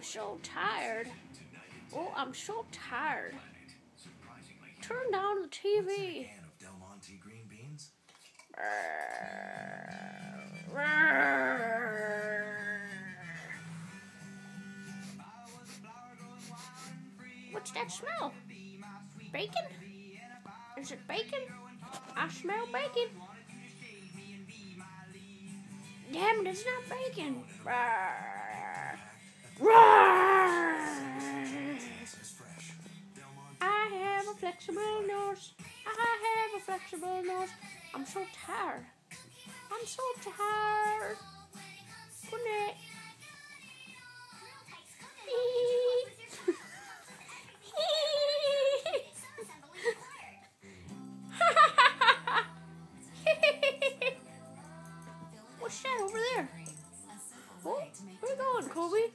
so tired. Oh, I'm so tired. Turn down the TV. What's that smell? Bacon? Is it bacon? I smell bacon. Damn it, it's not bacon. I have a flexible nose. I have a flexible nose. I'm so tired. I'm so tired. Good night. What's that over there? Oh, where you going, Kobe?